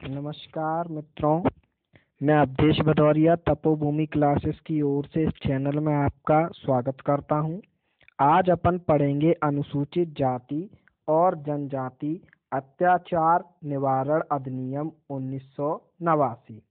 नमस्कार मित्रों, मैं अवधेश भदौरिया तपोभूमि क्लासेस की ओर से इस चैनल में आपका स्वागत करता हूं। आज अपन पढ़ेंगे अनुसूचित जाति और जनजाति अत्याचार निवारण अधिनियम 1989।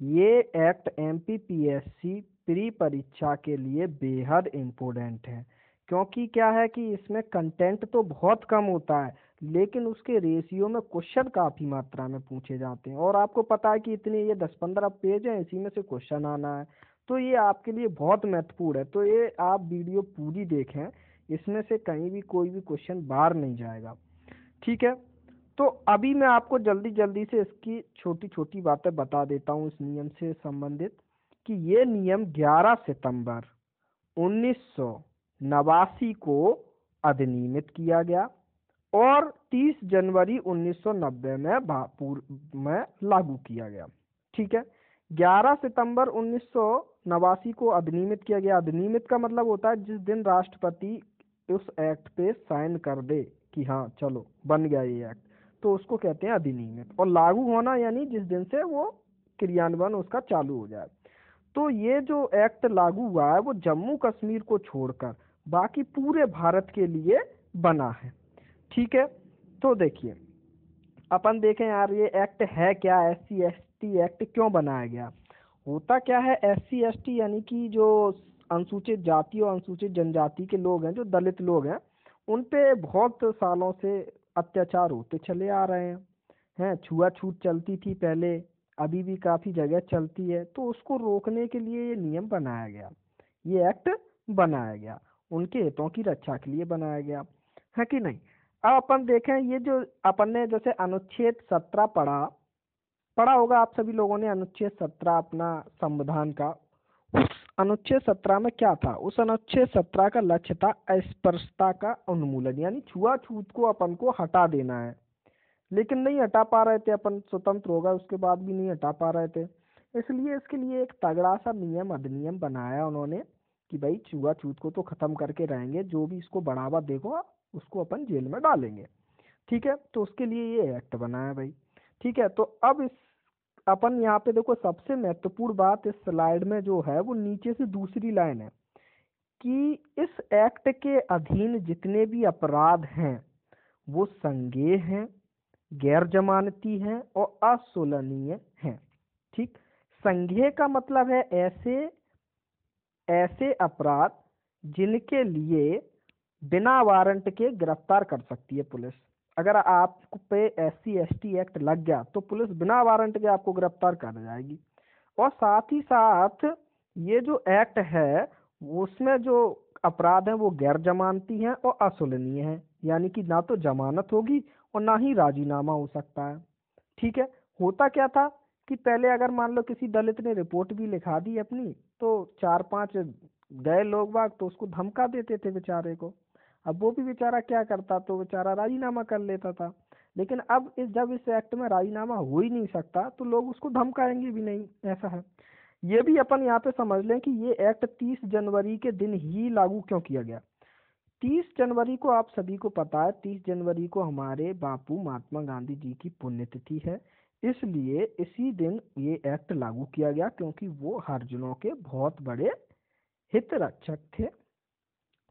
ये एक्ट एमपीपीएससी प्री परीक्षा के लिए बेहद इम्पोर्टेंट है, क्योंकि क्या है कि इसमें कंटेंट तो बहुत कम होता है लेकिन उसके रेशियो में क्वेश्चन काफ़ी मात्रा में पूछे जाते हैं। और आपको पता है कि इतने ये 10-15 पेज हैं, इसी में से क्वेश्चन आना है, तो ये आपके लिए बहुत महत्वपूर्ण है। तो ये आप वीडियो पूरी देखें, इसमें से कहीं भी कोई भी क्वेश्चन बाहर नहीं जाएगा। ठीक है, तो अभी मैं आपको जल्दी जल्दी से इसकी छोटी छोटी बातें बता देता हूँ इस नियम से संबंधित कि ये नियम 11 सितंबर 1989 को अधिनियमित किया गया और 30 जनवरी 1990 में लागू किया गया। ठीक है, 11 सितंबर 1989 को अधिनियमित किया गया। अधिनियमित का मतलब होता है जिस दिन राष्ट्रपति उस एक्ट पे साइन कर दे कि हाँ चलो बन गया ये एक्ट, तो उसको कहते हैं अधिनियमित। और लागू होना यानी जिस दिन से वो क्रियान्वयन उसका चालू हो जाए। तो ये जो एक्ट लागू हुआ है वो जम्मू कश्मीर को छोड़कर बाकी पूरे भारत के लिए बना है। ठीक है, तो देखिए अपन देखें यार ये एक्ट है क्या, SC/ST एक्ट क्यों बनाया गया। होता क्या है, SC/ST यानी कि जो अनुसूचित जाति और अनुसूचित जनजाति के लोग हैं, जो दलित लोग हैं, उन पे बहुत सालों से अत्याचार होते चले आ रहे हैं। छुआछूत चलती थी पहले, अभी भी काफ़ी जगह चलती है, तो उसको रोकने के लिए ये नियम बनाया गया, ये एक्ट बनाया गया, उनके हितों की रक्षा के लिए बनाया गया है कि नहीं। अब अपन देखें ये जो अपन ने जैसे अनुच्छेद 17 पढ़ा होगा आप सभी लोगों ने, अनुच्छेद 17 अपना संविधान का। उस अनुच्छेद 17 में क्या था, उस अनुच्छेद 17 का लक्ष्य था अस्पृश्यता का उन्मूलन, यानी छुआछूत को अपन को हटा देना है। लेकिन नहीं हटा पा रहे थे अपन, स्वतंत्र हो गए उसके बाद भी नहीं हटा पा रहे थे, इसलिए इसके लिए एक तगड़ा सा अधिनियम बनाया उन्होंने कि भाई छुआछूत को तो खत्म करके रहेंगे, जो भी इसको बढ़ावा देगा उसको अपन जेल में डालेंगे। ठीक है, तो उसके लिए ये एक्ट बनाया भाई। ठीक है, तो अब इस अपन यहाँ पे देखो सबसे महत्वपूर्ण बात इस स्लाइड में जो है वो नीचे से दूसरी लाइन है कि इस एक्ट के अधीन जितने भी अपराध हैं वो संज्ञेय हैं, गैर जमानती हैं और अशोभनीय हैं। ठीक, संज्ञेय का मतलब है ऐसे अपराध जिनके लिए बिना वारंट के गिरफ्तार कर सकती है पुलिस। अगर आप पे SC/ST एक्ट लग गया तो पुलिस बिना वारंट के आपको गिरफ्तार कर जाएगी। और साथ ही साथ ये जो एक्ट है उसमें जो अपराध हैं वो गैर जमानती हैं और अशोभनीय हैं, यानी कि ना तो जमानत होगी और ना ही राजीनामा हो सकता है। ठीक है, होता क्या था कि पहले अगर मान लो किसी दलित ने रिपोर्ट भी लिखा दी अपनी, तो 4-5 गए लोग बाग तो उसको धमका देते थे बेचारे को। अब वो भी बेचारा क्या करता, तो बेचारा राजीनामा कर लेता था। लेकिन अब जब इस एक्ट में राजीनामा हो ही नहीं सकता तो लोग उसको धमकाएंगे भी नहीं, ऐसा है। ये भी अपन यहाँ पे समझ लें कि ये एक्ट 30 जनवरी के दिन ही लागू क्यों किया गया। 30 जनवरी को आप सभी को पता है, 30 जनवरी को हमारे बापू महात्मा गांधी जी की पुण्यतिथि है, इसलिए इसी दिन ये एक्ट लागू किया गया, क्योंकि वो हरिजनों के बहुत बड़े हित रक्षक थे।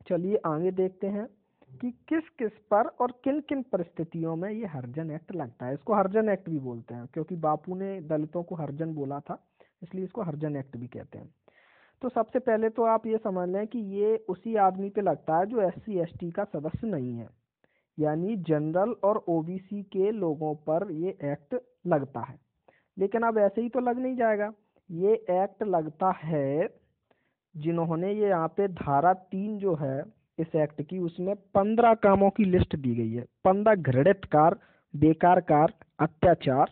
चलिए आगे देखते हैं कि किस किस पर और किन किन परिस्थितियों में ये हरिजन एक्ट लगता है। इसको हरिजन एक्ट भी बोलते हैं, क्योंकि बापू ने दलितों को हरिजन बोला था, इसलिए इसको हरिजन एक्ट भी कहते हैं। तो सबसे पहले तो आप ये समझ लें कि ये उसी आदमी पे लगता है जो SC/ST का सदस्य नहीं है, यानी जनरल और OBC के लोगों पर ये एक्ट लगता है। लेकिन अब ऐसे ही तो लग नहीं जाएगा, ये एक्ट लगता है जिन्होंने, ये यहाँ पे धारा 3 जो है इस एक्ट की, उसमें 15 कामों की लिस्ट दी गई है। 15 घृणित कार्य, बेकार कार्य, अत्याचार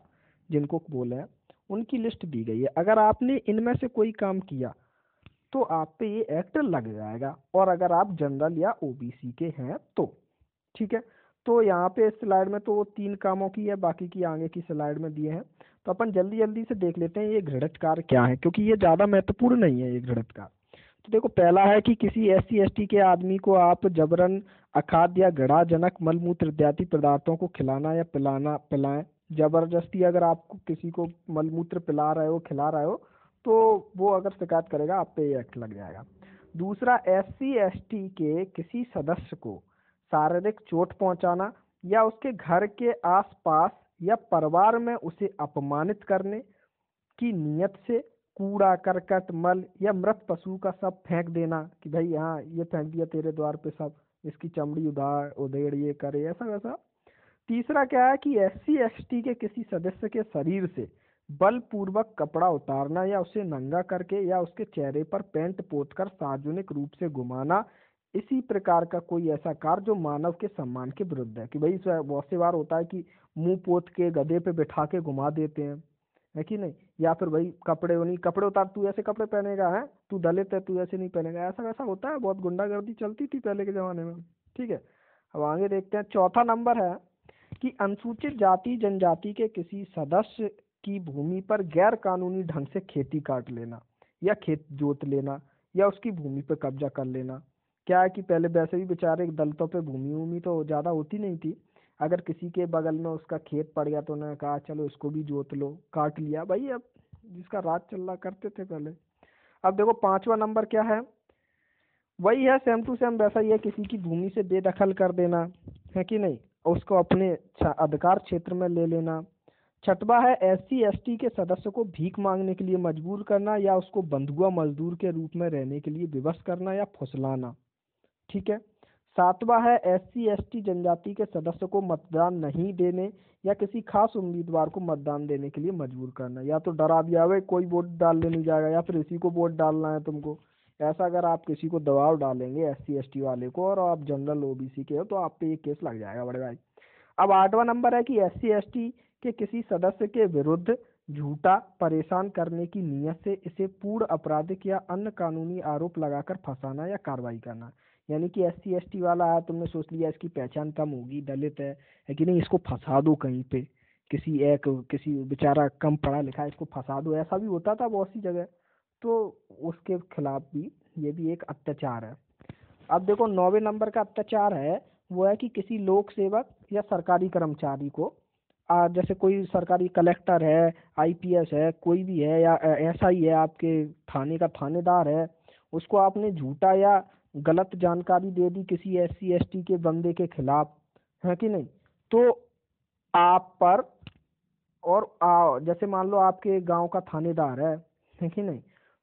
जिनको बोले हैं, उनकी लिस्ट दी गई है। अगर आपने इनमें से कोई काम किया तो आप पे ये एक्ट लग जाएगा, और अगर आप जनरल या OBC के हैं तो। ठीक है, तो यहाँ पे इस स्लाइड में तो 3 कामों की है, बाकी की आगे की स्लाइड में दिए हैं। तो अपन जल्दी जल्दी से देख लेते हैं ये घृणित कार्य क्या है, क्योंकि ये ज़्यादा महत्वपूर्ण नहीं है ये घृणित कार्य। तो देखो, पहला है कि किसी SC/ST के आदमी को आप जबरन अखाद्य या घृणाजनक मलमूत्र इत्यादि पदार्थों को खिलाना या पिलाएं जबरदस्ती अगर आपको किसी को मलमूत्र पिला रहे हो, खिला रहे हो, तो वो अगर शिकायत करेगा आप पे ये एक्ट लग जाएगा। दूसरा, SC/ST के किसी सदस्य को शारीरिक चोट पहुंचाना या उसके घर के आसपास या परिवार में उसे अपमानित करने की नियत से कूड़ा, करकट, मल या मृत पशु का सब फेंक देना कि भाई यहाँ ये फेंक दिया तेरे द्वार पे, सब इसकी चमड़ी उधेड़ ये करे, ऐसा वैसा। तीसरा क्या है कि SC/ST के किसी सदस्य के शरीर से बलपूर्वक कपड़ा उतारना या उसे नंगा करके या उसके चेहरे पर पेंट पोतकर सार्वजनिक रूप से घुमाना, इसी प्रकार का कोई ऐसा कार्य जो मानव के सम्मान के विरुद्ध है। कि भाई बहुत सी बार होता है कि मुंह पोत के गधे पे बिठा के घुमा देते हैं, है कि नहीं, या फिर भाई कपड़े उतार, तू ऐसे कपड़े पहनेगा, है तू दलित है, तू ऐसे नहीं पहनेगा, ऐसा वैसा होता है। बहुत गुंडागर्दी चलती थी पहले के जमाने में। ठीक है, अब आगे देखते हैं। चौथा नंबर है कि अनुसूचित जाति जनजाति के किसी सदस्य की भूमि पर गैर कानूनी ढंग से खेती काट लेना या खेत जोत लेना या उसकी भूमि पर कब्जा कर लेना। क्या है कि पहले वैसे भी बेचारे दलितों पे भूमि तो ज्यादा होती नहीं थी, अगर किसी के बगल में उसका खेत पड़ गया तो उन्होंने कहा चलो इसको भी जोत लो, काट लिया भाई। अब जिसका राज चल रहा करते थे पहले। अब देखो पांचवा नंबर क्या है, वही है सेम टू सेम वैसा ही है, किसी की भूमि से बेदखल कर देना, है कि नहीं, उसको अपने अधिकार क्षेत्र में ले लेना। छठवा है SC/ST के सदस्य को भीख मांगने के लिए मजबूर करना या उसको बंधुआ मजदूर के रूप में रहने के लिए विवश करना या फुसलाना। ठीक है। सातवां है SC/ST जनजाति के सदस्य को मतदान नहीं देने या किसी खास उम्मीदवार को मतदान देने के लिए मजबूर करना, या तो डरा दिया भाई कोई वोट डालने नहीं जाएगा या फिर इसी को वोट डालना है तुमको, ऐसा अगर आप किसी को दबाव डालेंगे SC/ST वाले को और आप जनरल OBC के हो तो आप पे ये केस लग जाएगा बड़े भाई। अब आठवां नंबर है कि SC/ST के किसी सदस्य के विरुद्ध झूठा परेशान करने की नियत से इसे पूर्ण आपराधिक या अन्य कानूनी आरोप लगाकर फंसाना या कार्रवाई करना। यानी कि SC/ST वाला है, तुमने सोच लिया इसकी पहचान कम होगी, दलित है कि नहीं, इसको फंसा दो कहीं पे, किसी बेचारा कम पढ़ा लिखा है इसको फंसा दो, ऐसा भी होता था बहुत सी जगह। तो उसके खिलाफ भी ये भी एक अत्याचार है। अब देखो 9वें नंबर का अत्याचार है वो है कि किसी लोक सेवक या सरकारी कर्मचारी को जैसे कोई सरकारी कलेक्टर है, IPS है, कोई भी है, या SI है, आपके थाने का थानेदार है, उसको आपने झूठा या गलत जानकारी दे दी किसी SC/ST के बंदे के खिलाफ, है कि नहीं, तो आप पर और जैसे मान लो आपके गांव का थानेदार है कि नहीं,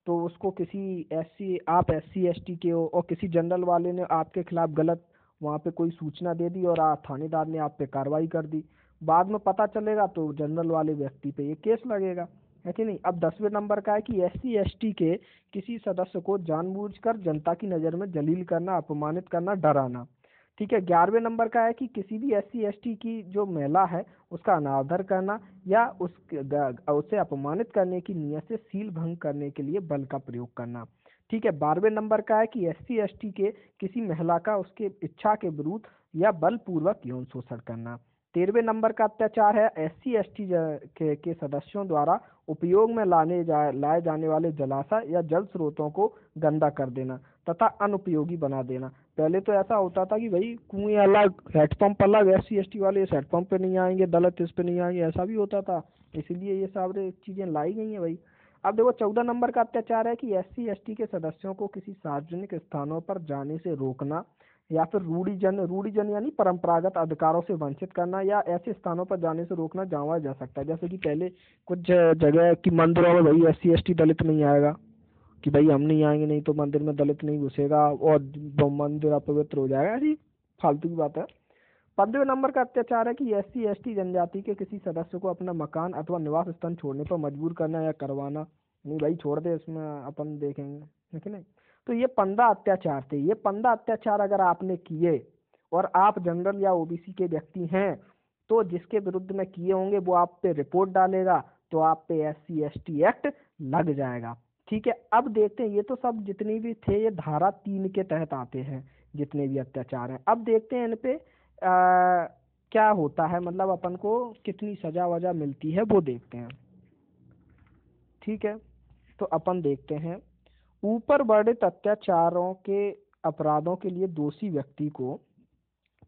तो उसको किसी आप SC/ST के हो और किसी जनरल वाले ने आपके खिलाफ गलत वहाँ पे कोई सूचना दे दी और थानेदार ने आप पे कार्रवाई कर दी, बाद में पता चलेगा तो जनरल वाले व्यक्ति पे ये केस लगेगा, है कि नहीं। अब 10वें नंबर का है कि SC/ST के किसी सदस्य को जानबूझकर जनता की नज़र में जलील करना, अपमानित करना, डराना। ठीक है। 11वें नंबर का है कि किसी भी SC/ST की जो महिला है उसका अनादर करना या उसे अपमानित करने की नियत से सील भंग करने के लिए बल का प्रयोग करना। ठीक है। 12वें नंबर का है कि SC/ST के किसी महिला का उसके इच्छा के विरुद्ध या बलपूर्वक यौन शोषण करना। 13वें नंबर का अत्याचार है SC/ST के सदस्यों द्वारा उपयोग में लाए जाने वाले जलाशय या जल स्रोतों को गंदा कर देना तथा अनुपयोगी बना देना। पहले तो ऐसा होता था कि भाई कुएं अलग, हैंडपंप अलग, SC/ST वाले इस हैंडपंप पे नहीं आएंगे, दलित इस पे नहीं आएंगे, ऐसा भी होता था, इसलिए ये सारी चीजें लाई गई हैं भाई। अब देखो 14 नंबर का अत्याचार है कि SC/ST के सदस्यों को किसी सार्वजनिक स्थानों पर जाने से रोकना या फिर रूढ़िजन यानी परंपरागत अधिकारों से वंचित करना या ऐसे स्थानों पर जाने से रोकना जहाँ जा सकता है। जैसे कि पहले कुछ जगह की मंदिरों में भाई SC/ST दलित नहीं आएगा, कि भाई हम नहीं आएंगे, नहीं तो मंदिर में दलित नहीं घुसेगा और वो मंदिर अपवित्र हो जाएगा, ऐसी फालतू की बात है। 15वें नंबर का अत्याचार है कि SC/ST जनजाति के किसी सदस्य को अपना मकान अथवा निवास स्थान छोड़ने पर मजबूर करना या करवाना। नहीं भाई छोड़ दे, इसमें अपन देखेंगे, है कि नहीं। तो ये 15 अत्याचार थे। ये 15 अत्याचार अगर आपने किए और आप जनरल या OBC के व्यक्ति हैं तो जिसके विरुद्ध में किए होंगे वो आप पे रिपोर्ट डालेगा तो आप पे SC/ST एक्ट लग जाएगा। ठीक है। अब देखते हैं, ये तो सब जितनी भी थे ये धारा 3 के तहत आते हैं, जितने भी अत्याचार हैं। अब देखते हैं इन पे क्या होता है, मतलब अपन को कितनी सजा वजा मिलती है वो देखते हैं। ठीक है। तो अपन देखते हैं, ऊपर वर्णित अत्याचारों के अपराधों के लिए दोषी व्यक्ति को,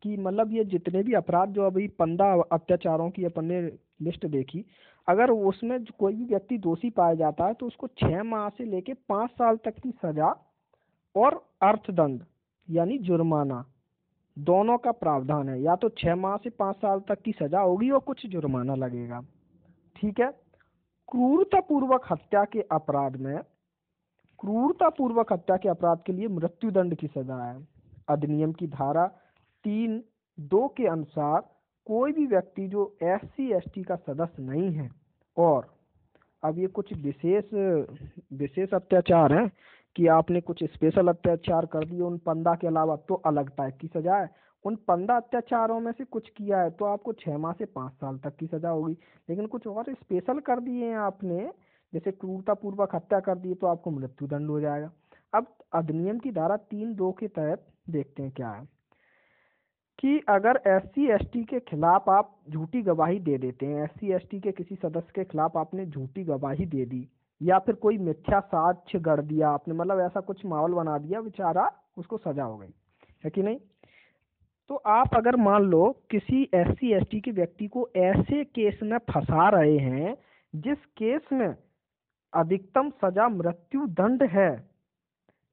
कि मतलब ये जितने भी अपराध जो अभी 15 अत्याचारों की अपन ने लिस्ट देखी, अगर उसमें कोई भी व्यक्ति दोषी पाया जाता है तो उसको 6 माह से लेके 5 साल तक की सजा और अर्थदंड यानी जुर्माना दोनों का प्रावधान है। या तो 6 माह से 5 साल तक की सजा होगी और कुछ जुर्माना लगेगा। ठीक है। क्रूरतापूर्वक हत्या के अपराध में, क्रूरतापूर्वक हत्या के अपराध के लिए मृत्युदंड की सजा है। अधिनियम की धारा 3(2) के अनुसार कोई भी व्यक्ति जो SC/ST का सदस्य नहीं है, और अब ये कुछ विशेष अत्याचार हैं कि आपने कुछ स्पेशल अत्याचार कर दिए उन 15 के अलावा, तो अलग टाइप की सजा है। उन 15 अत्याचारों में से कुछ किया है तो आपको 6 माह से 5 साल तक की सजा होगी। लेकिन कुछ और स्पेशल कर दिए हैं आपने, जैसे क्रूरतापूर्वक हत्या कर दी, तो आपको मृत्युदंड हो जाएगा। अब अधिनियम की धारा 3(2) के तहत देखते हैं क्या है कि अगर SC/ST के खिलाफ आप झूठी गवाही दे देते हैं, SC/ST के किसी सदस्य के खिलाफ आपने झूठी गवाही दे दी या फिर कोई मिथ्या साक्ष्य गढ़ दिया आपने, मतलब ऐसा कुछ माहौल बना दिया, बेचारा उसको सजा हो गई, है कि नहीं। तो आप अगर मान लो किसी SC/ST के व्यक्ति को ऐसे केस में फंसा रहे हैं जिस केस में अधिकतम सजा मृत्यु दंड है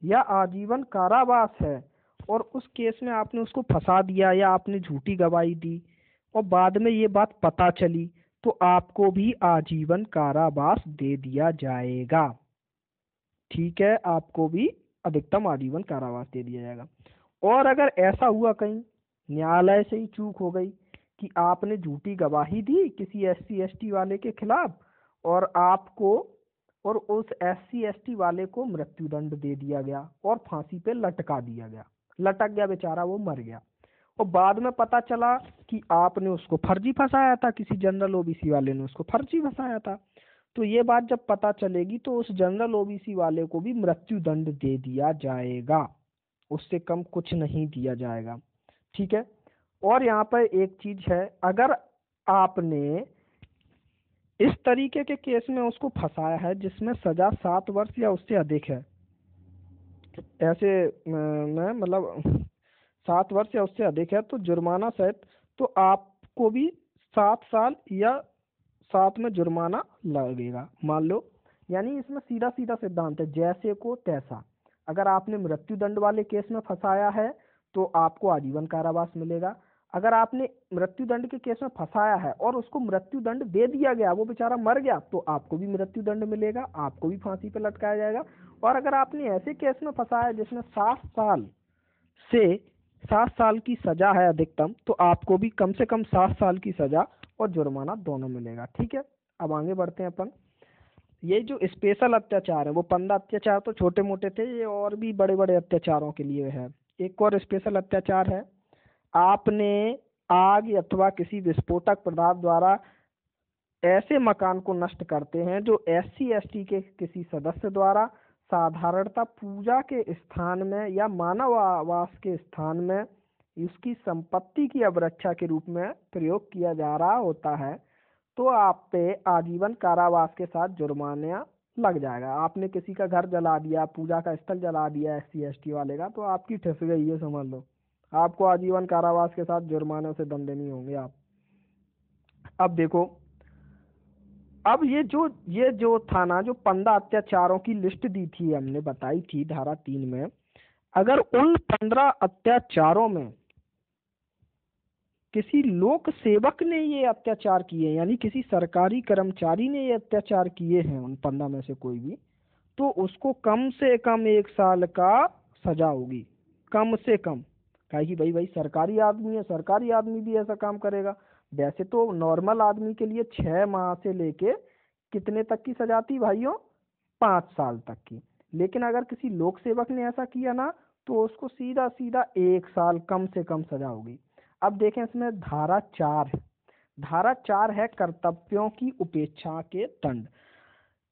या आजीवन कारावास है, और उस केस में आपने उसको फंसा दिया या आपने झूठी गवाही दी और बाद में ये बात पता चली, तो आपको भी आजीवन कारावास दे दिया जाएगा। ठीक है, आपको भी अधिकतम आजीवन कारावास दे दिया जाएगा। और अगर ऐसा हुआ कहीं न्यायालय से ही चूक हो गई कि आपने झूठी गवाही दी किसी SC/ST वाले के खिलाफ और आपको और उस SC/ST वाले को मृत्युदंड दे दिया गया और फांसी पे लटका दिया गया, लटक गया बेचारा, वो मर गया, और बाद में पता चला कि आपने उसको फर्जी फंसाया था, किसी जनरल OBC वाले ने उसको फर्जी फंसाया था, तो ये बात जब पता चलेगी तो उस जनरल OBC वाले को भी मृत्युदंड दे दिया जाएगा, उससे कम कुछ नहीं दिया जाएगा। ठीक है। और यहाँ पर एक चीज है, अगर आपने इस तरीके के केस में उसको फंसाया है जिसमें सजा 7 वर्ष या उससे अधिक है, ऐसे में मतलब 7 वर्ष या उससे अधिक है, तो जुर्माना सहित तो आपको भी 7 साल या 7 में जुर्माना लगेगा, मान लो। यानी इसमें सीधा सीधा सिद्धांत है, जैसे को तैसा। अगर आपने मृत्युदंड वाले केस में फंसाया है तो आपको आजीवन कारावास मिलेगा। अगर आपने मृत्युदंड के केस में फंसाया है और उसको मृत्युदंड दे दिया गया, वो बेचारा मर गया, तो आपको भी मृत्युदंड मिलेगा, आपको भी फांसी पे लटकाया जाएगा। और अगर आपने ऐसे केस में फंसाया जिसमें 7 साल की सजा है अधिकतम, तो आपको भी कम से कम 7 साल की सजा और जुर्माना दोनों मिलेगा। ठीक है। अब आगे बढ़ते हैं अपन। ये जो स्पेशल अत्याचार है, वो 15 अत्याचार तो छोटे मोटे थे, ये और भी बड़े बड़े अत्याचारों के लिए है। एक और स्पेशल अत्याचार है, आपने आग अथवा किसी विस्फोटक पदार्थ द्वारा ऐसे मकान को नष्ट करते हैं जो SC/ST के किसी सदस्य द्वारा साधारणतः पूजा के स्थान में या मानव आवास के स्थान में उसकी संपत्ति की अवरक्षा के रूप में प्रयोग किया जा रहा होता है, तो आप पे आजीवन कारावास के साथ जुर्माना लग जाएगा। आपने किसी का घर जला दिया, पूजा का स्थल जला दिया SC/ST वाले का, तो आपकी ठिस गई है, समझ लो, आपको आजीवन कारावास के साथ जुर्माने से दंड नहीं होंगे आप। अब देखो, अब ये जो था ना, जो 15 अत्याचारों की लिस्ट दी थी हमने, बताई थी धारा 3 में, अगर उन 15 अत्याचारों में किसी लोक सेवक ने ये अत्याचार किए, यानी किसी सरकारी कर्मचारी ने ये अत्याचार किए हैं उन 15 में से कोई भी, तो उसको कम से कम 1 साल का सजा होगी, कम से कम। काहे कि भाई सरकारी आदमी है, सरकारी आदमी भी ऐसा काम करेगा। वैसे तो नॉर्मल आदमी के लिए 6 माह से लेके कितने तक की सजा थी भाइयों, 5 साल तक की। लेकिन अगर किसी लोक सेवक ने ऐसा किया ना, तो उसको सीधा सीधा 1 साल कम से कम सजा होगी। अब देखें, इसमें धारा 4 है। धारा 4 है कर्तव्यों की उपेक्षा के दंड।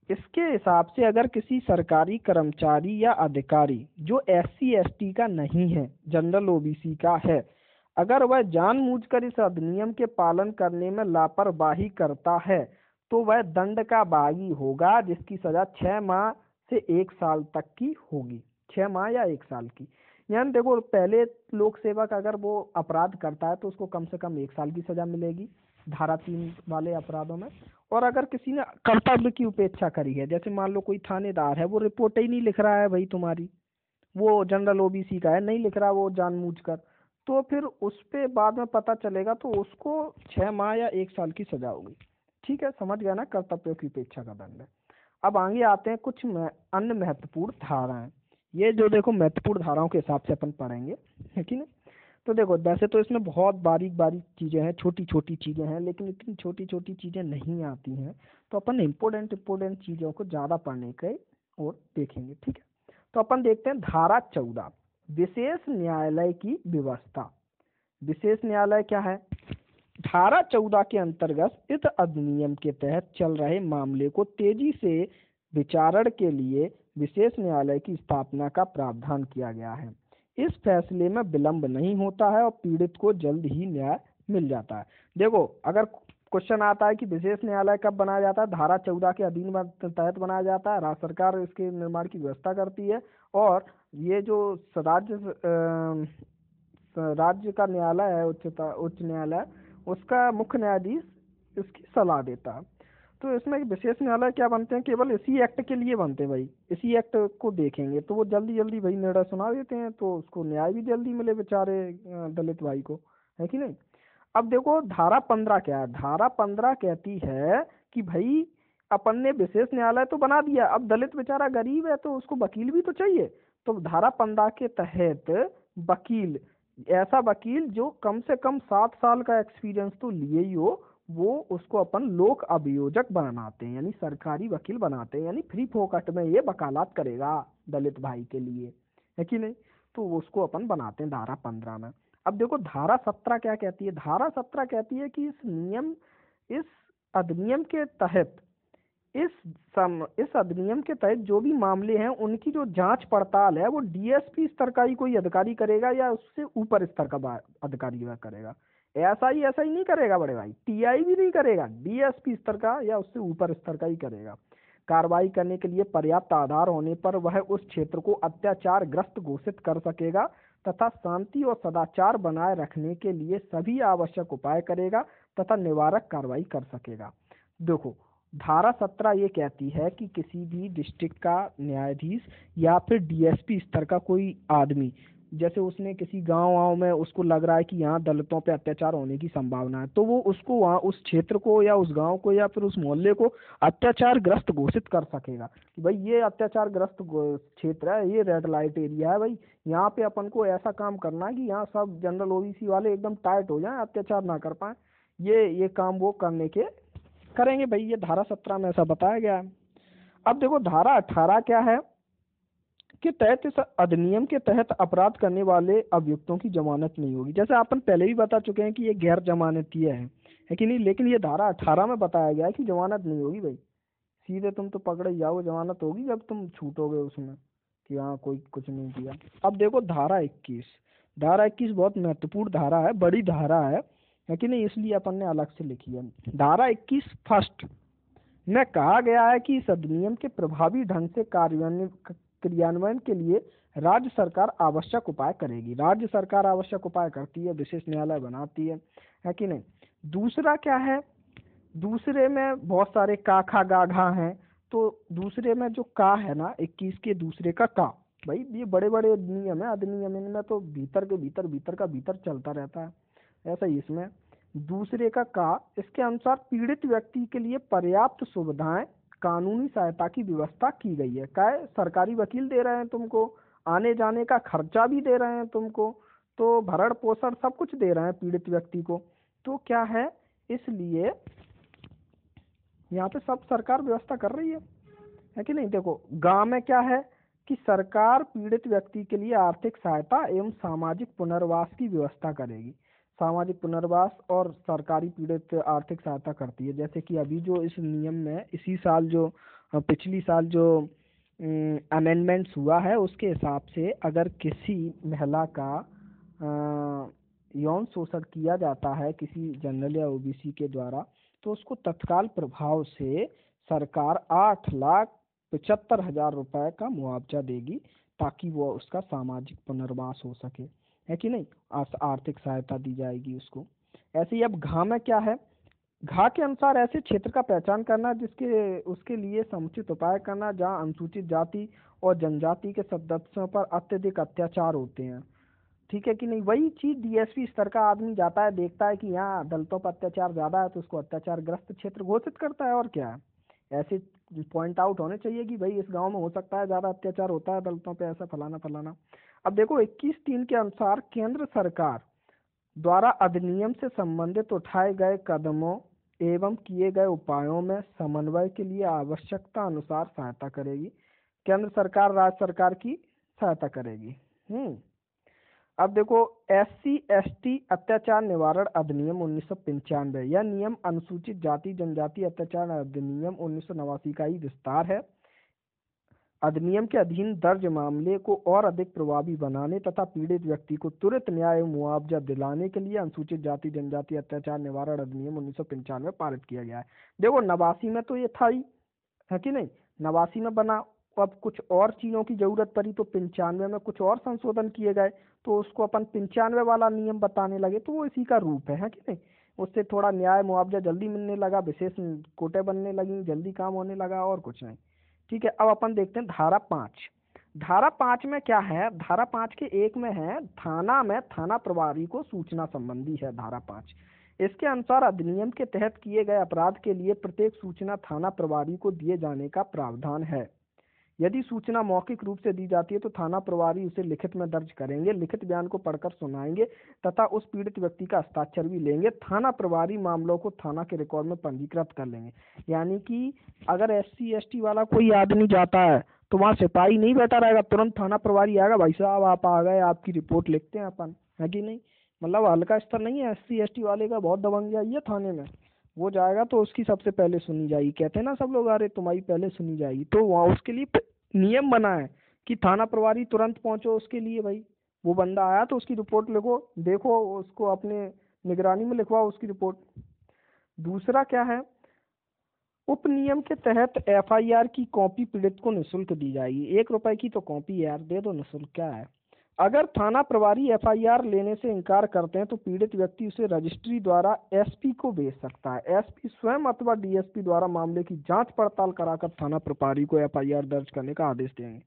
इसके हिसाब से अगर किसी सरकारी कर्मचारी या अधिकारी जो SC/ST का नहीं है, जनरल OBC का है, अगर वह जानबूझकर इस अधिनियम के पालन करने में लापरवाही करता है, तो वह दंड का भागी होगा, जिसकी सजा 6 माह से 1 साल तक की होगी। 6 माह या 1 साल की। यानी देखो, पहले लोक सेवक अगर वो अपराध करता है तो उसको कम से कम 1 साल की सजा मिलेगी, धारा 3 वाले अपराधों में। और अगर किसी ने कर्तव्य की उपेक्षा करी है, जैसे मान लो कोई थानेदार है वो रिपोर्ट ही नहीं लिख रहा है भाई तुम्हारी, वो जनरल ओबीसी का है, नहीं लिख रहा वो जानबूझकर, तो फिर उस पे बाद में पता चलेगा तो उसको 6 माह या 1 साल की सजा होगी। ठीक है, समझ गया ना, कर्तव्य की उपेक्षा का दंड है। अब आगे आते हैं कुछ अन्य महत्वपूर्ण धाराएं। ये जो देखो महत्वपूर्ण धाराओं के हिसाब से अपन पढ़ेंगे, है कि नहीं। तो देखो वैसे तो इसमें बहुत बारीक बारीक चीजें हैं, छोटी छोटी चीजें हैं, लेकिन इतनी छोटी छोटी चीजें नहीं आती हैं, तो अपन इम्पोर्टेंट चीजों को ज्यादा पढ़ने के और देखेंगे। ठीक है, तो अपन देखते हैं धारा 14, विशेष न्यायालय की व्यवस्था। विशेष न्यायालय क्या है? धारा 14 के अंतर्गत इस अधिनियम के तहत चल रहे मामले को तेजी से विचारण के लिए विशेष न्यायालय की स्थापना का प्रावधान किया गया है। इस फैसले में विलंब नहीं होता है और पीड़ित को जल्द ही न्याय मिल जाता है। देखो अगर क्वेश्चन आता है कि विशेष न्यायालय कब बनाया जाता है, धारा 14 के अधीन तहत बनाया जाता है, राज्य सरकार इसके निर्माण की व्यवस्था करती है, और ये जो राज्य का न्यायालय है, उच्च न्यायालय, उसका मुख्य न्यायाधीश इसकी सलाह देता है। तो इसमें विशेष न्यायालय क्या बनते हैं, केवल इसी एक्ट के लिए बनते हैं भाई। इसी एक्ट को देखेंगे तो वो जल्दी जल्दी भाई निर्णय सुना देते हैं, तो उसको न्याय भी जल्दी मिले बेचारे दलित भाई को, है कि नहीं। अब देखो धारा 15 क्या है। धारा 15 कहती है कि भाई अपन ने विशेष न्यायालय तो बना दिया, अब दलित बेचारा गरीब है तो उसको वकील भी तो चाहिए। तो धारा 15 के तहत वकील, ऐसा वकील जो कम से कम 7 साल का एक्सपीरियंस तो लिए ही हो, वो उसको अपन लोक अभियोजक बनाते हैं, यानी सरकारी वकील बनाते हैं, यानी फ्री फोकट में ये वकालत करेगा दलित भाई के लिए, है कि नहीं। तो उसको अपन बनाते हैं धारा 15 में। अब देखो धारा 17 क्या कहती है। धारा 17 कहती है कि इस अधिनियम के तहत इस अधिनियम के तहत जो भी मामले हैं उनकी जो जांच पड़ताल है वो डीएसपी स्तर का ही कोई अधिकारी करेगा या उससे ऊपर स्तर का अधिकारी करेगा। ऐसा ही नहीं करेगा बड़े भाई, टीआई भी नहीं करेगा, डीएसपी स्तर का या उससे ऊपर स्तर का ही करेगा। कार्रवाई करने के लिए पर्याप्त आधार होने पर वह उस क्षेत्र को अत्याचार ग्रस्त घोषित कर सकेगा तथा शांति और सदाचार बनाए रखने के लिए सभी आवश्यक उपाय करेगा तथा निवारक कार्रवाई कर सकेगा। देखो धारा 17 ये कहती है कि किसी भी डिस्ट्रिक्ट का न्यायाधीश या फिर डीएसपी स्तर का कोई आदमी, जैसे उसने किसी गांव में उसको लग रहा है कि यहाँ दलितों पे अत्याचार होने की संभावना है, तो वो उसको वहाँ उस क्षेत्र को या उस गांव को या फिर उस मोहल्ले को अत्याचार ग्रस्त घोषित कर सकेगा कि भाई ये अत्याचार ग्रस्त क्षेत्र है, ये रेड लाइट एरिया है भाई, यहाँ पे अपन को ऐसा काम करना है कि यहाँ सब जनरल ओबीसी वाले एकदम टाइट हो जाएं, अत्याचार ना कर पाए, ये काम वो करने के करेंगे भाई। ये धारा 17 में ऐसा बताया गया है। अब देखो धारा 18 क्या है के तहत इस अधिनियम के तहत अपराध करने वाले अभियुक्तों की जमानत नहीं होगी। जैसे अपन पहले भी बता चुके हैं कि ये गैर जमानतीय है कि नहीं, लेकिन ये धारा 18 में बताया गया है कि जमानत नहीं होगी भाई, सीधे तुम तो पकड़े जाओगे, जमानत होगी जब तुम छूटोगे उसमें कि हाँ कोई कुछ नहीं किया। अब देखो धारा 21, धारा 21 बहुत महत्वपूर्ण धारा है, बड़ी धारा है कि नहीं, इसलिए अपन ने अलग से लिखी है। धारा 21 फर्स्ट में कहा गया है कि इस अधिनियम के प्रभावी ढंग से क्रियान्वयन के लिए राज्य सरकार आवश्यक उपाय करेगी। राज्य सरकार आवश्यक उपाय करती है, विशेष न्यायालय बनाती है कि नहीं। दूसरा क्या है, दूसरे में बहुत सारे का खा गा घा हैं, तो दूसरे में जो का है ना 21 के दूसरे का का, भाई ये बड़े बड़े नियम है, अधिनियम, इनमें तो भीतर के भीतर का भीतर चलता रहता है, ऐसा ही इसमें दूसरे का इसके अनुसार पीड़ित व्यक्ति के लिए पर्याप्त सुविधाएं, कानूनी सहायता की व्यवस्था की गई है। क्या है, सरकारी वकील दे रहे हैं तुमको, आने जाने का खर्चा भी दे रहे हैं तुमको, तो भरण पोषण सब कुछ दे रहे हैं पीड़ित व्यक्ति को। तो क्या है, इसलिए यहाँ पे सब सरकार व्यवस्था कर रही है कि नहीं। देखो गांव में क्या है कि सरकार पीड़ित व्यक्ति के लिए आर्थिक सहायता एवं सामाजिक पुनर्वास की व्यवस्था करेगी। सामाजिक पुनर्वास और सरकारी पीड़ित आर्थिक सहायता करती है। जैसे कि अभी जो इस नियम में इसी साल जो पिछली साल जो अमेंडमेंट्स हुआ है उसके हिसाब से अगर किसी महिला का यौन शोषण किया जाता है किसी जनरल या ओबीसी के द्वारा, तो उसको तत्काल प्रभाव से सरकार 8,75,000 रुपए का मुआवजा देगी ताकि वो उसका सामाजिक पुनर्वास हो सके, है कि नहीं, आर्थिक सहायता दी जाएगी उसको। ऐसे ही अब घा में क्या है, घा के अनुसार ऐसे क्षेत्र का पहचान करना जिसके उसके लिए समुचित उपाय करना जहाँ अनुसूचित जाति और जनजाति के सदस्यों पर अत्यधिक अत्याचार होते हैं। ठीक है कि नहीं? वही चीज डीएसपी स्तर का आदमी जाता है, देखता है कि यहाँ दलितों पर अत्याचार ज्यादा है तो उसको अत्याचार ग्रस्त क्षेत्र घोषित करता है। और क्या है, ऐसे पॉइंट आउट होने चाहिए कि भाई इस गांव में हो सकता है ज्यादा अत्याचार होता है दलितों पे, ऐसा फलाना फलाना। अब देखो 21(3) के अनुसार केंद्र सरकार द्वारा अधिनियम से संबंधित उठाए गए कदमों एवं किए गए उपायों में समन्वय के लिए आवश्यकता अनुसार सहायता करेगी। केंद्र सरकार राज्य सरकार की सहायता करेगी। अब देखो SC/ST अत्याचार निवारण अधिनियम 1995, यह नियम अनुसूचित जाति जनजाति अत्याचार अधिनियम 1989 का ही विस्तार है। अधिनियम के अधीन दर्ज मामले को और अधिक प्रभावी बनाने तथा पीड़ित व्यक्ति को तुरंत न्याय एवं मुआवजा दिलाने के लिए अनुसूचित जाति जनजाति अत्याचार निवारण अधिनियम 1995 पारित किया गया है। देखो 89 में तो ये था ही, है कि नहीं? 89 में बना, अब कुछ और चीजों की जरूरत पड़ी तो 95 में कुछ और संशोधन किए गए, तो उसको अपन 95 वाला नियम बताने लगे, तो वो इसी का रूप है कि नहीं? उससे थोड़ा न्याय मुआवजा जल्दी मिलने लगा, विशेष कोटे बनने लगी, जल्दी काम होने लगा, और कुछ नहीं। ठीक है, अब अपन देखते हैं धारा 5। धारा 5 में क्या है? धारा 5 के 1 में है थाना में थाना प्रभारी को सूचना संबंधी है धारा 5। इसके अनुसार अधिनियम के तहत किए गए अपराध के लिए प्रत्येक सूचना थाना प्रभारी को दिए जाने का प्रावधान है। यदि सूचना मौखिक रूप से दी जाती है तो थाना प्रभारी उसे लिखित में दर्ज करेंगे, लिखित बयान को पढ़कर सुनाएंगे तथा उस पीड़ित व्यक्ति का हस्ताक्षर भी लेंगे। थाना प्रभारी मामलों को थाना के रिकॉर्ड में पंजीकृत कर लेंगे। यानी कि अगर SC/ST वाला कोई आदमी जाता है तो वहाँ सिपाही नहीं बैठा रहेगा, तुरंत थाना प्रभारी आएगा, भाई साहब आप आ गए, आपकी रिपोर्ट लिखते हैं अपन, है कि नहीं? मतलब हल्का स्तर नहीं है, SC/ST वाले का बहुत दबंगिया ये थाने में। वो जाएगा तो उसकी सबसे पहले सुनी जाएगी। कहते हैं ना सब लोग, अरे तुम्हारी पहले सुनी जाएगी, तो वहाँ उसके लिए नियम बना है कि थाना प्रभारी तुरंत पहुंचो उसके लिए। भाई वो बंदा आया तो उसकी रिपोर्ट लिखो, देखो उसको अपने निगरानी में लिखवाओ उसकी रिपोर्ट। दूसरा क्या है? उपनियम के तहत FIR की कॉपी पीड़ित को निःशुल्क दी जाएगी। 1 रुपए की तो कॉपी यार दे दो निःशुल्क, क्या है। अगर थाना प्रभारी FIR लेने से इनकार करते हैं तो पीड़ित व्यक्ति उसे रजिस्ट्री द्वारा SP को भेज सकता है। SP स्वयं अथवा DSP द्वारा मामले की जांच पड़ताल कराकर थाना प्रभारी को FIR दर्ज करने का आदेश देंगे।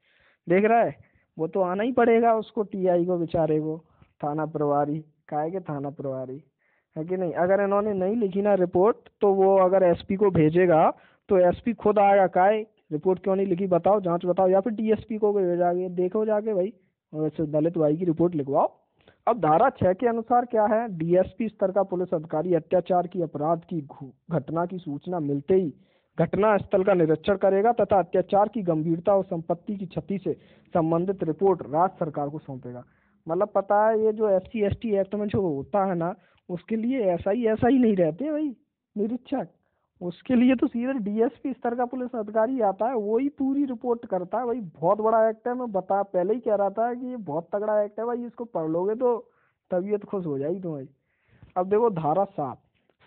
देख रहा है, वो तो आना ही पड़ेगा उसको, TI को बेचारे को, थाना प्रभारी काहे के थाना प्रभारी, है कि नहीं? अगर इन्होंने नहीं लिखी ना रिपोर्ट तो वो अगर SP को भेजेगा तो SP खुद आएगा, काहे रिपोर्ट क्यों नहीं लिखी बताओ, जांच बताओ, या फिर DSP को भेजागे, देखो जाके भाई वैसे दलित भाई की रिपोर्ट लिखवाओ। अब धारा 6 के अनुसार क्या है? DSP स्तर का पुलिस अधिकारी अत्याचार की अपराध की घटना की सूचना मिलते ही घटना स्थल का निरीक्षण करेगा तथा अत्याचार की गंभीरता और संपत्ति की क्षति से संबंधित रिपोर्ट राज्य सरकार को सौंपेगा। मतलब पता है ये जो SC/ST एक्ट में जो होता है ना, उसके लिए ऐसा ही नहीं रहते भाई निरीक्षक, उसके लिए तो सीधे DSP स्तर का पुलिस अधिकारी आता है, वो ही पूरी रिपोर्ट करता है। भाई बहुत बड़ा एक्ट है, मैं बता पहले ही कह रहा था कि ये बहुत तगड़ा एक्ट है भाई, इसको पढ़ लोगे तो तबीयत खुश हो जाएगी तुम्हारी। अब देखो धारा 7,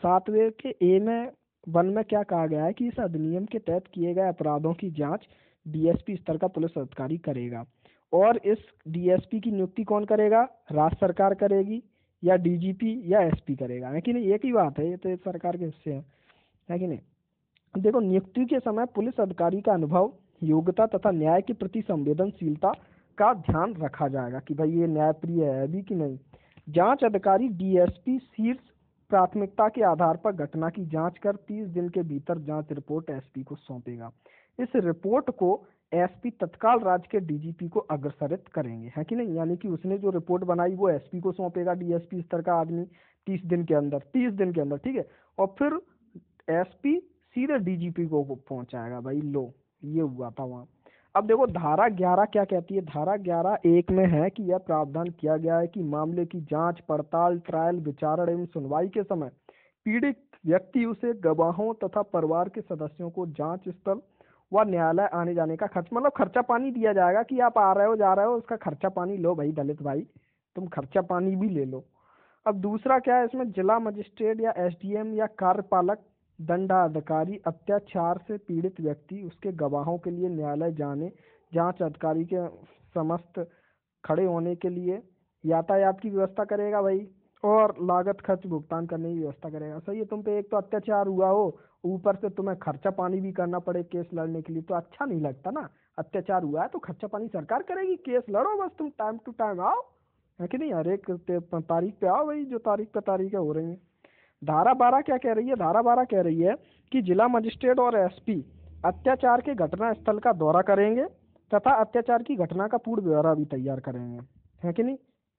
7वें के A में 1 में क्या कहा गया है कि इस अधिनियम के तहत किए गए अपराधों की जांच DSP स्तर का पुलिस अधिकारी करेगा। और इस DSP की नियुक्ति कौन करेगा? राज्य सरकार करेगी, या DGP या SP करेगा, है कि नहीं? एक ही बात है, ये तो एक सरकार के हिस्से है कि नहीं? देखो नियुक्ति के समय पुलिस अधिकारी का अनुभव, योग्यता तथा न्याय के प्रति संवेदनशीलता का ध्यान रखा जाएगा कि भाई ये न्यायप्रिय है भी कि नहीं। जांच अधिकारी DSP शीर्ष प्राथमिकता के आधार पर घटना की जांच कर 30 दिन के भीतर जांच रिपोर्ट SP को सौंपेगा। इस रिपोर्ट को SP तत्काल राज्य के DGP को अग्रसरित करेंगे, है कि नहीं? यानी कि उसने जो रिपोर्ट बनाई वो SP को सौंपेगा, DSP स्तर का आदमी 30 दिन के अंदर, 30 दिन के अंदर, ठीक है। और फिर SP सीधे DGP को पहुंचाएगा। भाई लो, ये हुआ था वहां। अब देखो धारा 11 क्या कहती है? धारा 11(1) में है कि यह प्रावधान किया गया है कि मामले की जांच पड़ताल, ट्रायल, विचारण एवं सुनवाई के समय पीड़ित व्यक्ति उसे गवाहों तथा परिवार के सदस्यों को जांच स्थल व न्यायालय आने जाने का खर्च, मतलब खर्चा पानी दिया जाएगा कि आप आ रहे हो जा रहे हो, उसका खर्चा पानी लो भाई दलित भाई, तुम खर्चा पानी भी ले लो। अब दूसरा क्या है इसमें? जिला मजिस्ट्रेट या SDM या कार्यपालक दंडाधिकारी अत्याचार से पीड़ित व्यक्ति उसके गवाहों के लिए न्यायालय जाने, जांच अधिकारी के समस्त खड़े होने के लिए यातायात की व्यवस्था करेगा भाई। और लागत खर्च भुगतान करने की व्यवस्था करेगा। सही है, तुम पे एक तो अत्याचार हुआ हो, ऊपर से तुम्हें खर्चा पानी भी करना पड़े केस लड़ने के लिए, तो अच्छा नहीं लगता ना। अत्याचार हुआ है तो खर्चा पानी सरकार करेगी, केस लड़ो बस, तुम टाइम टू टाइम आओ, है कि नहीं, हर एक तारीख पे आओ भाई, जो तारीख पे तारीखें हो रही हैं। धारा 12 क्या कह रही है? धारा 12 कह रही है कि जिला मजिस्ट्रेट और एसपी अत्याचार के घटना स्थल का दौरा करेंगे तथा अत्याचार की घटना का पूर्ण ब्यौरा भी तैयार करेंगे, है कि नहीं,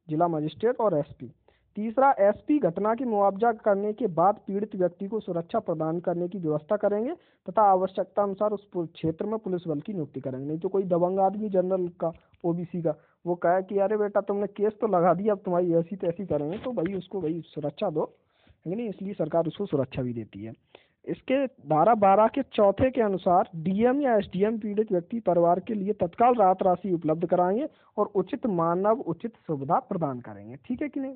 जिला मजिस्ट्रेट और एसपी। तीसरा, एसपी घटना की मुआवजा करने के बाद पीड़ित व्यक्ति को सुरक्षा प्रदान करने की व्यवस्था करेंगे तथा आवश्यकता अनुसार उस क्षेत्र में पुलिस बल की नियुक्ति करेंगे। नहीं तो कोई दबंग आदमी जनरल का, ओबीसी का, वो कहे कि अरे बेटा तुमने केस तो लगा दिया, अब तुम्हारी ऐसी तैसी करेंगे, तो भाई उसको भाई सुरक्षा दो, है नहीं, इसलिए सरकार उसको सुरक्षा भी देती है। इसके धारा 12 के चौथे के अनुसार डीएम या एसडीएम पीड़ित व्यक्ति परिवार के लिए तत्काल राहत राशि उपलब्ध कराएंगे और उचित मानव उचित सुविधा प्रदान करेंगे। ठीक है कि नहीं?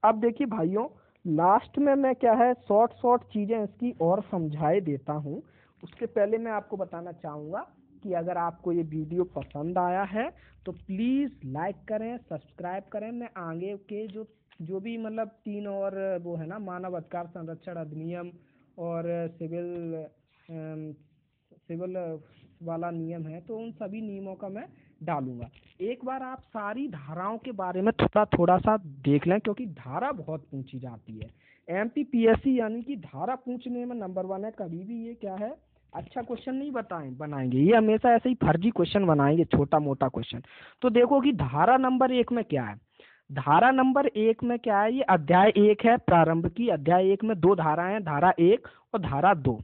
अब देखिए भाइयों, लास्ट में मैं क्या है शॉर्ट चीजें इसकी और समझाए देता हूँ। उसके पहले मैं आपको बताना चाहूँगा कि अगर आपको ये वीडियो पसंद आया है तो प्लीज़ लाइक करें, सब्सक्राइब करें। मैं आगे के जो भी मतलब 3 और वो है ना, मानव अधिकार संरक्षण अधिनियम और सिविल वाला नियम है, तो उन सभी नियमों का मैं डालूंगा। एक बार आप सारी धाराओं के बारे में थोड़ा सा देख लें, क्योंकि धारा बहुत पूछी जाती है। एमपीपीएससी यानी कि धारा पूछने में नंबर 1 है। कभी भी ये क्या है, अच्छा क्वेश्चन नहीं बनाएंगे, ये हमेशा ऐसे ही फर्जी क्वेश्चन बनाएंगे, छोटा मोटा क्वेश्चन। तो देखो कि धारा नंबर 1 में क्या है। धारा नंबर 1 में क्या है, ये अध्याय 1 है प्रारंभ की। अध्याय 1 में 2 धाराएं हैं, धारा 1 और धारा 2,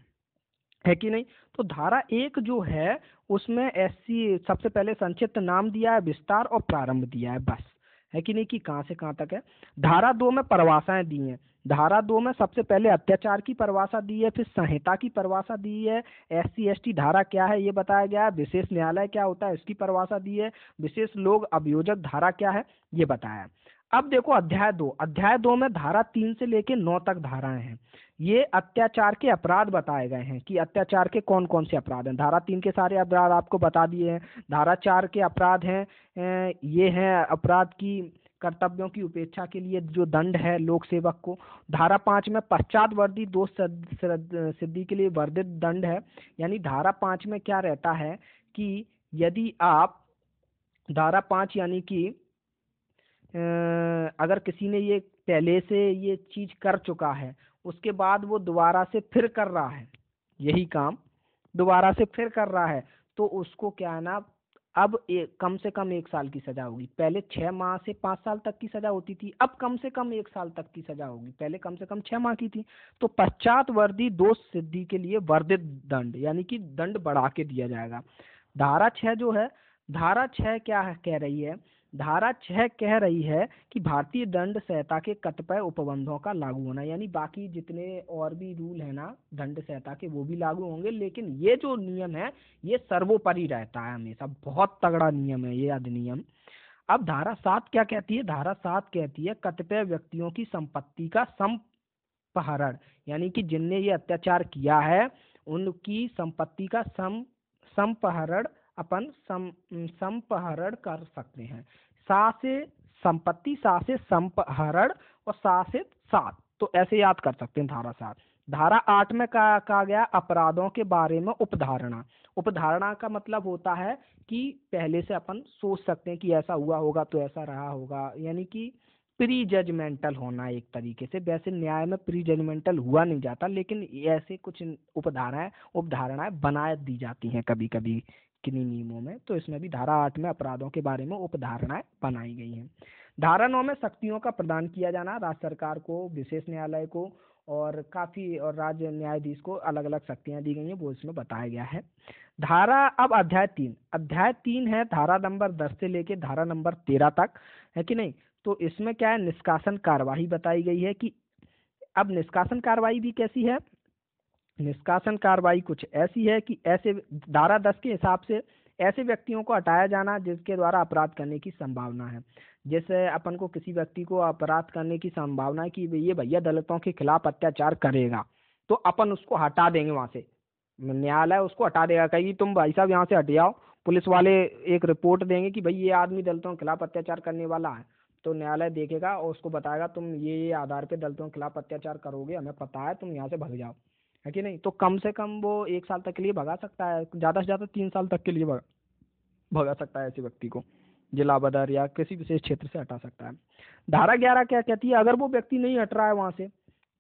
है कि नहीं। तो धारा 1 जो है उसमें एससी सबसे पहले संक्षिप्त नाम दिया है, विस्तार और प्रारंभ दिया है, बस, है कि नहीं, कि कहाँ से कहाँ तक है। धारा 2 में परिभाषाएं दी हैं। धारा 2 में सबसे पहले अत्याचार की परिभाषा दी है, फिर संहिता की परिभाषा दी है, एससी एसटी धारा क्या है ये बताया गया है, विशेष न्यायालय क्या होता है इसकी परिभाषा दी है, विशेष लोक अभियोजक धारा क्या है ये बताया है। अब देखो अध्याय 2। अध्याय 2 में धारा 3 से लेके 9 तक धाराएं हैं। ये अत्याचार के अपराध बताए गए हैं कि अत्याचार के कौन कौन से अपराध हैं। धारा 3 के सारे अपराध आपको बता दिए हैं। धारा 4 के अपराध हैं, ये हैं अपराध की कर्तव्यों की उपेक्षा के लिए जो दंड है लोक सेवक को। धारा 5 में पश्चातवर्ती दोष सिद्धि के लिए वर्धित दंड है। यानी धारा 5 में क्या रहता है कि यदि आप धारा 5 यानी कि अगर किसी ने ये पहले से ये चीज कर चुका है, उसके बाद वो दोबारा से फिर कर रहा है, यही काम दोबारा से फिर कर रहा है, तो उसको क्या है ना, अब कम से कम 1 साल की सजा होगी। पहले 6 माह से 5 साल तक की सजा होती थी, अब कम से कम 1 साल तक की सजा होगी। पहले कम से कम 6 माह की थी। तो पश्चातवर्ती दोष सिद्धि के लिए वर्धित दंड, यानी कि दंड बढ़ा के दिया जाएगा। धारा 6 जो है, धारा 6 क्या है कह रही है, धारा 6 कह रही है कि भारतीय दंड संहिता के कतिपय उपबंधों का लागू होना, यानी बाकी जितने और भी रूल है ना दंड संहिता के वो भी लागू होंगे, लेकिन ये जो नियम है ये सर्वोपरि रहता है हमेशा। बहुत तगड़ा नियम है ये अधिनियम। अब धारा 7 क्या कहती है? धारा 7 कहती है कतिपय व्यक्तियों की संपत्ति का संपहरण, यानी कि जिनने ये अत्याचार किया है उनकी संपत्ति का संपहरण अपन संपहरण कर सकते हैं। सा से संपत्ति, सा से संपहरण और सा से सात, तो ऐसे याद कर सकते हैं धारा 7। धारा 8 में कहा गया अपराधों के बारे में उपधारणा। उपधारणा का मतलब होता है कि पहले से अपन सोच सकते हैं कि ऐसा हुआ होगा तो ऐसा रहा होगा, यानी कि प्री जजमेंटल होना एक तरीके से। वैसे न्याय में प्री जजमेंटल हुआ नहीं जाता, लेकिन ऐसे कुछ उपधारणाएं बना दी जाती हैं कभी कभी किन्हीं नियमों में। तो इसमें भी धारा 8 में अपराधों के बारे में उपधारणाएं बनाई गई हैं। धारा 9 में शक्तियों का प्रदान किया जाना, राज्य सरकार को, विशेष न्यायालय को और काफी और राज्य न्यायाधीश को अलग अलग शक्तियां दी गई हैं, वो इसमें बताया गया है। धारा अब अध्याय 3। अध्याय 3 है धारा नंबर 10 से लेके धारा नंबर 13 तक, है कि नहीं। तो इसमें क्या है, निष्कासन कार्यवाही बताई गई है कि अब निष्कासन कार्यवाही भी कैसी है। निष्कासन कार्रवाई कुछ ऐसी है कि ऐसे धारा 10 के हिसाब से ऐसे व्यक्तियों को हटाया जाना जिसके द्वारा अपराध करने की संभावना है। जैसे अपन को किसी व्यक्ति को अपराध करने की संभावना है कि ये भैया दलितों के खिलाफ अत्याचार करेगा, तो अपन उसको हटा देंगे वहां से, न्यायालय उसको हटा देगा, कहेगी तुम भाई साहब यहाँ से हट जाओ। पुलिस वाले एक रिपोर्ट देंगे कि भाई ये आदमी दलितों के खिलाफ अत्याचार करने वाला है, तो न्यायालय देखेगा और उसको बताएगा तुम ये आधार पे दलितों के खिलाफ अत्याचार करोगे, हमें पता है, तुम यहाँ से भग जाओ, है कि नहीं। तो कम से कम वो 1 साल तक के लिए भगा सकता है, ज़्यादा से ज़्यादा 3 साल तक के लिए भगा सकता है ऐसे व्यक्ति को, जिला बदर या किसी विशेष क्षेत्र से हटा सकता है। धारा 11 क्या कहती है, अगर वो व्यक्ति नहीं हट रहा है वहां से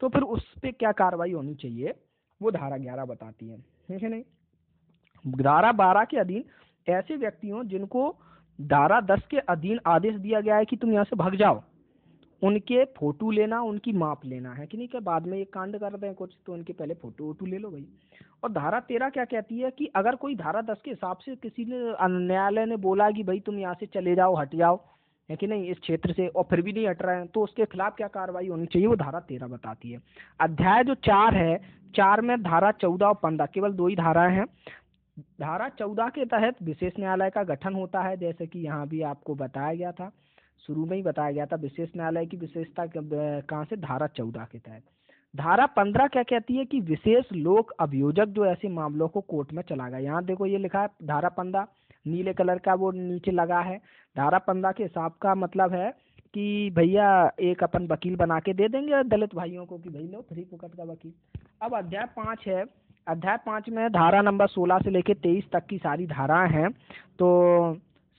तो फिर उस पर क्या कार्रवाई होनी चाहिए, वो धारा 11 बताती है कि नहीं। धारा 12 के अधीन ऐसे व्यक्ति हों जिनको धारा 10 के अधीन आदेश दिया गया है कि तुम यहाँ से भाग जाओ, उनके फोटो लेना, उनकी माप लेना, है कि नहीं। क्या बाद में ये कांड कर रहे हैं कुछ तो उनके पहले फोटो वोटो ले लो भाई। और धारा 13 क्या कहती है कि अगर कोई धारा 10 के हिसाब से किसी ने न्यायालय ने बोला कि भाई तुम यहाँ से चले जाओ, हट जाओ, है कि नहीं, इस क्षेत्र से, और फिर भी नहीं हट रहे हैं, तो उसके खिलाफ क्या कार्रवाई होनी चाहिए, वो धारा 13 बताती है। अध्याय जो 4 है, 4 में धारा 14 और 15 केवल 2 ही धाराएं हैं। धारा 14 के तहत विशेष न्यायालय का गठन होता है, जैसे कि यहाँ भी आपको बताया गया था, शुरू में ही बताया गया था विशेष न्यायालय की विशेषता कहाँ से, धारा 14 के तहत। धारा 15 क्या कहती है कि विशेष लोक अभियोजक जो ऐसे मामलों को कोर्ट में चलाएगा। यहाँ देखो ये लिखा है धारा 15, नीले कलर का वो नीचे लगा है। धारा 15 के हिसाब का मतलब है कि भैया एक अपन वकील बना के दे देंगे दलित भाइयों को कि भाई लो फ्री फुकट का वकील। अब अध्याय 5 है, अध्याय 5 में धारा नंबर 16 से लेकर 23 तक की सारी धाराएं हैं। तो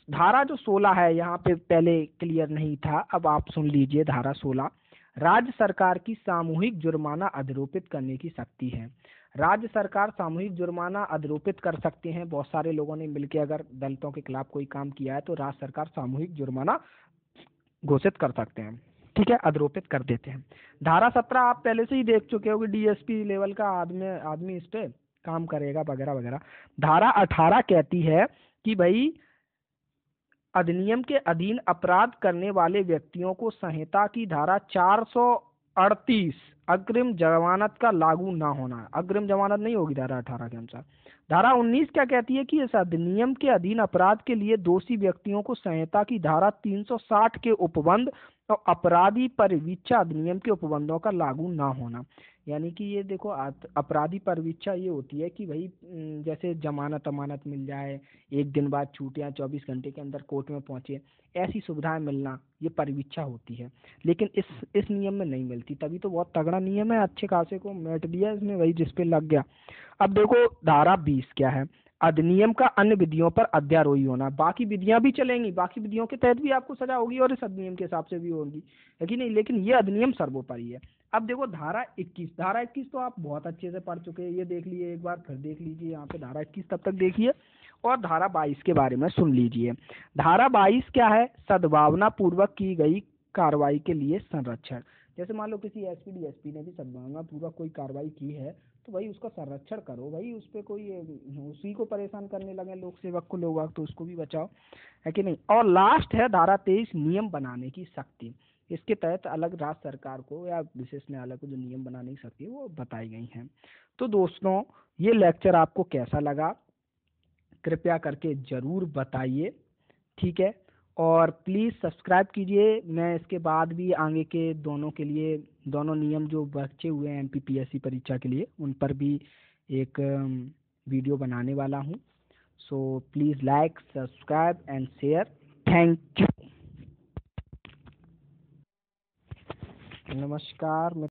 धारा जो 16 है यहाँ पे पहले क्लियर नहीं था, अब आप सुन लीजिए। धारा 16, राज्य सरकार की सामूहिक जुर्माना अधिरोपित करने की शक्ति है। राज्य सरकार सामूहिक जुर्माना अधिरोपित कर सकते हैं। बहुत सारे लोगों ने मिलकर अगर दलितों के खिलाफ कोई काम किया है तो राज्य सरकार सामूहिक जुर्माना घोषित कर सकते हैं, ठीक है, अधिरोपित कर देते हैं। धारा 17 आप पहले से ही देख चुके हो कि डीएसपी लेवल का आदमी इस पे काम करेगा वगैरह वगैरह। धारा 18 कहती है कि भाई अधिनियम के अधीन अपराध करने वाले व्यक्तियों को संहिता की धारा 438 अग्रिम जमानत का लागू ना होना, अग्रिम जमानत नहीं होगी धारा 18 के अनुसार। धारा 19 क्या कहती है कि इस अधिनियम के अधीन अपराध के लिए दोषी व्यक्तियों को संहिता की धारा 360 के उपबंध और अपराधी परिवीक्षा अधिनियम के उपबंधों का लागू ना होना। यानी कि ये देखो अपराधी परिवीक्षा ये होती है कि भाई जैसे जमानत अमानत मिल जाए, एक दिन बाद छूटे या 24 घंटे के अंदर कोर्ट में पहुंचे, ऐसी सुविधाएं मिलना, ये परिवीक्षा होती है। लेकिन इस नियम में नहीं मिलती, तभी तो बहुत तगड़ा नियम है, अच्छे खासे को मैट दिया इसमें वही जिस पे लग गया। अब देखो धारा 20 क्या है, अधिनियम का अन्य विधियों पर अध्यारोही होना। बाकी विधियां भी चलेंगी, बाकी विधियों के तहत भी आपको सजा होगी और इस अधिनियम के हिसाब से भी होगी, है कि नहीं, लेकिन ये अधिनियम सर्वोपरि है। अब देखो धारा 21, धारा 21 तो आप बहुत अच्छे से पढ़ चुके हैं, ये देख लिए एक बार, फिर देख लीजिए यहाँ पे धारा 21 तब तक देखिए, और धारा 22 के बारे में सुन लीजिए। धारा 22 क्या है, सद्भावना पूर्वक की गई कार्रवाई के लिए संरक्षण। जैसे मान लो किसी एसपी डीएसपी ने भी सद्भावना पूर्वक कोई कार्रवाई की है तो भाई उसका संरक्षण करो, भाई उस पर कोई उसी को परेशान करने लगे लोक सेवक को लोग तो उसको भी बचाओ, है कि नहीं। और लास्ट है धारा 23, नियम बनाने की शक्ति। इसके तहत अलग राज्य सरकार को या विशेष न्यायालय को जो नियम बनाने की शक्ति है वो बताई गई हैं। तो दोस्तों ये लेक्चर आपको कैसा लगा कृपया करके जरूर बताइए, ठीक है, और प्लीज़ सब्सक्राइब कीजिए। मैं इसके बाद भी आगे के दोनों के लिए, दोनों नियम जो बचे हुए हैं एमपीपीएससी परीक्षा के लिए, उन पर भी एक वीडियो बनाने वाला हूँ। So please like, subscribe and share. Thank you. नमस्कार।